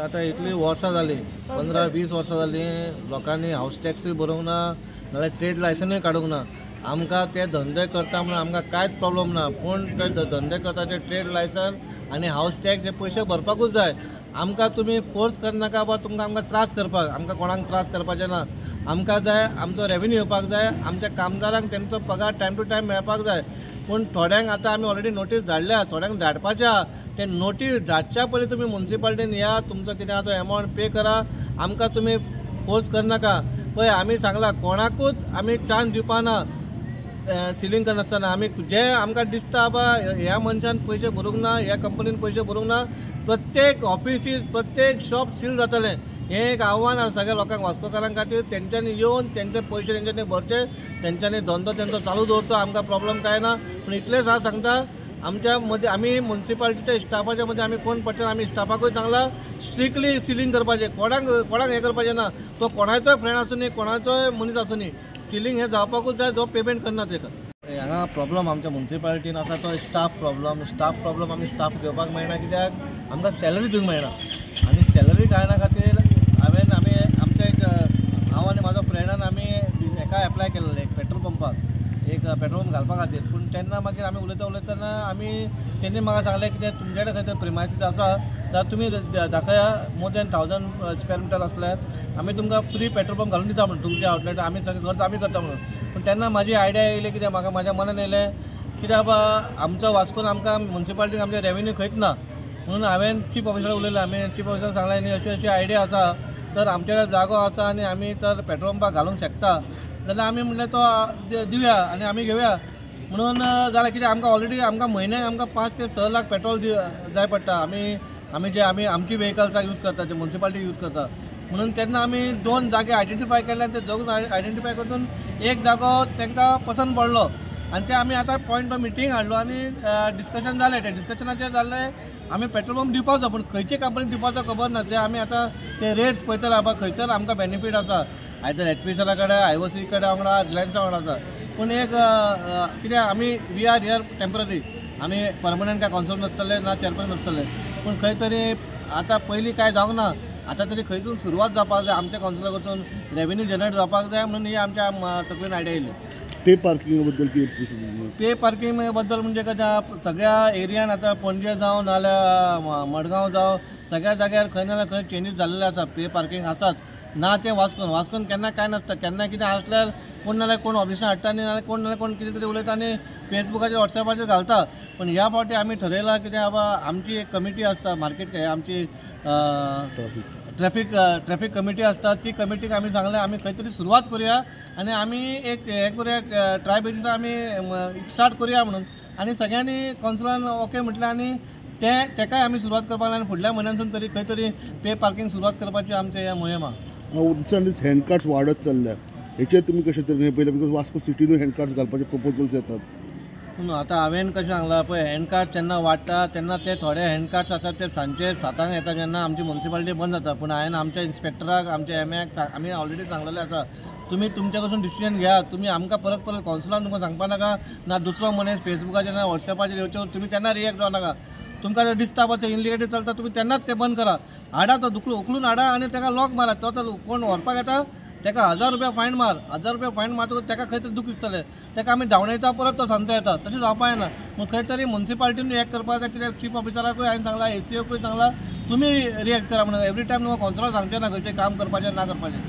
आता इतली वर्सां जाली 15-20 वर्सां जाली लोकांनी हाऊस टॅक्सूय भरूंक ना नाल्यार ट्रेड लायसनूय काडूंक ना आमकां ते धंदे करता म्हणून आमकां कांयच प्रॉब्लेम ना पूण ते धंदे करता ते ट्रेड लायसन आनी हाऊस टॅक्स हे पयशे भरपाकूच जाय आमकां तुमी फोर्स करनाका बा तुमकां आमकां त्रास करपाक आमकां कोणाक त्रास करपाचें ना आमकां जाय आमचो रेव्हेन्यू येवपाक जाय आमच्या कामगारांक तेंचो पगार टायम टू टायम मेळपाक जाय पूण थोड्यांक आतां आमी ऑलरेडी नोटीस धाडल्या थोड्यांक धाडपाच्या ते नोटीस धाडच्या पयलीं तुमी म्युन्सिपालिटीन या तुमचो कितें आहा तो एमावंट पे करा आमकां तुमी फोर्स करनाका पळय आमी सांगलां कोणाकूच आमी चान्स दिवपाना सिलींग करनासतना आमी जे आमकां दिसता बा ह्या मनशान पयशे भरूंक ना ह्या कंपनीन पयशे भरूंक ना प्रत्येक ऑफिसीस प्रत्येक शॉप सील जातलें हें एक आव्हान आसा सगळ्या लोकांक वास्कोकारां खातीर तेंच्यांनी येवन तेंचे पयशे तेंच्यांनी भरचे तेंच्यांनी धंदो तेंचो चालू दवरचो आमकां प्रॉब्लेम काय ना पूण इतलेंच हांव सांगता आमच्या मदीं आमी म्युन्सिपालिटीच्या स्टाफाच्या मदीं आमी कोण पडटा आमी स्टाफाकूय सांगलां स्ट्रिक्टली सिलींग करपाचें कोणाक हें करपाचें ना तो कोणाचोय फ्रेंड आसूं न्ही कोणाचोय मनीस आसूं न्ही सिलींग हें जावपाकूच जाय जो पेमेंट करना तेका हांगा प्रॉब्लम आमच्या म्युन्सिपालिटीन आसा तो स्टाफ प्रॉब्लम आमी स्टाफ घेवपाक मेळना कित्याक आमकां सॅलरी दिवंक मेळना आनी सॅलरी काडना खातीर आमी आमच्या एक हांव आनी म्हाजो फ्रेंडान आमी हेका एप्लाय केल्लें एक पेट्रोल पंपाक एक पेट्रोल पंप घालपा खातीर पूण तेन्ना मागीर आमी उलयतना आमी तेणी म्हाका सांगलें कितें तुमचे कडेन खंय प्रिमायसीस आसा जाल्यार तुमी दाखया मोर दॅन 1000 स्क्वेअर मिटर आसल्यार आमी तुमकां फ्री पेट्रोल पंप घालून दिता म्हणून तुमच्या आउटलेट आमी सगळें खर्च आमी करता म्हणून पूण तेन्ना म्हाजी आयडिया येयली कित्याक म्हाका म्हाज्या मनान येयलें कित्याक बा आमचो वास्कोन आमकां म्युन्सिपालिटीन आमचें रेव्हेन्यू खंयच ना म्हणून हांवें चीफ ऑफिसराक उलयलें आमी चीफ ऑफिसराक सांगलें न्ही अशी आयडिया आसा तर आमचे कडेन जागो आसा आनी आमी तर पेट्रोल पंपाक घालूंक शकता जाल्यार आमी म्हणलें तो दिवया आनी आमी घेवया म्हणून जाल्यार कितें आमकां ऑलरेडी आमकां म्हयन्याक आमकां 5 ते 6 लाख पेट्रोल जाय पडटा आमी आमची व्हेकल्साक यूज करता ते म्युन्सिपालिटी यूज करता म्हणून तेन्ना आमी 2 जागे आयडेंटिफाय केले आनी ते जगून आयडेंटिफाय करून एक जागो तांकां पसंद पडलो आनी ते आमी आतां पॉयंट ऑफ मिटींग हाडलो आनी डिस्कशन जालें ते डिस्कशनाचेर जाल्लें आमी पेट्रोल पंप दिवपाचो पूण खंयचे कंपनीक दिवपाचो खबर ना ते आमी आतां ते रेट्स पळयतले बाबा खंयसर आमकां बेनिफीट आसा आयदर एचपीसीएला कडेन आयओसी कडेन वांगडा रिलायन्सा वांगडा आसा पूण एक कितें आमी वी आर हियर टेम्पररी आमी परमनंट काय कौन्सिलर नासतले ना चेअरमॅन नासतले पूण खंय तरी आतां पयलीं कांय जावंक ना आतां तरी खंयसून सुरवात जावपाक जाय आमच्या कौन्सिलर कडसून रेव्हेन्यू जनरेट जावपाक जाय म्हणून ही आमच्या तकलेन आयडिया येयली पे पार्किंग बद्दल कितें पे पार्किंग बद्दल म्हणजे कशें सगळ्या एरियान आतां पणजे जावं नाल्यार मडगांव जावं सगळ्या जाग्यार खंय ना खंय चेंजीस जाल्ले आसा पे पार्किंग आसात ना ते वास्कोन केन्ना काय नासता केन्ना कितें आसल्यार कोण नाल्यार कोण ऑफिसान हाडटा आनी नाल्यार कोण कितें तरी उलयता आनी फेसबुकाचेर वॉट्सॅपाचेर घालता पण ह्या फावटी आमी ठरयलां कितें बाबा आमची एक कमिटी आसता मार्केट आमची ट्रॅफिक कमिटी आसता ती कमिटीक आमी सांगलें आमी खंय तरी सुरवात करुया आनी आमी एक हें करुया ट्राय बेसिसार आमी स्टार्ट करुया म्हणून आनी सगळ्यांनी कौन्सिलान ओके म्हटलें आनी तेकाय आमी सुरवात करपाक आनी फुडल्या म्हयन्यासून तरी खंय तरी पे पार्किंग सुरवात करपाची आमचें हें मोहीम आहा दिसान दीस हँडकार्ड्स वाडत चल्ल्या हेचेर तुमी कशें तरेन पळयलें बिकॉज वास्को सिटीनूय हँडकार्ड्स घालपाचे प्रपोजल्स येतात आतां हांवें कशें सांगलां पळय हँडकार्ड जेन्ना वाडटा तेन्ना ते थोडे हँडकार्ड्स आसात ते सांजचे 7 येता जेन्ना आमची म्युन्सिपालिटी बंद जाता पूण हांवें आमच्या इन्स्पेक्टराक आमच्या एमएक आमी ऑलरेडी सांगलेलें आसा तुमी तुमच्या कडसून डिसिजन घ्या तुमी आमकां परत कौन्सिलान तुमकां सांगपा नाका ना दुसरो मनीस फेसबुकाचेर ना वॉट्सॅपाचेर येवच्यो तुमी तेन्ना रिएक्ट जावं नाका तुमकां जर दिसता बा ते इनलिगेटली चलता तुमी तेन्नाच ते बंद करा हाडा तो उखलून हाडा आनी ताका लॉक मारा तो कोण व्हरपाक येता ताका 1000 रुपया फायन मार 1000 रुपया फायन मारतकच ताका खंय तरी दुख दिसतलें ताका आमी धांवणयता परत तो सांजचो येता तशें जावपा येना पूण खंय तरी म्युन्सिपालिटीन रिएक्ट करपाक जाय कित्याक चीफ ऑफिसराकूय हांवें सांगलां एसीओकूय सांगलां तुमी रिएक्ट करा म्हणून एवरी टायम तुमकां कौन्सिलर सांगचें ना खंयचें काम करपाचें ना करपाचें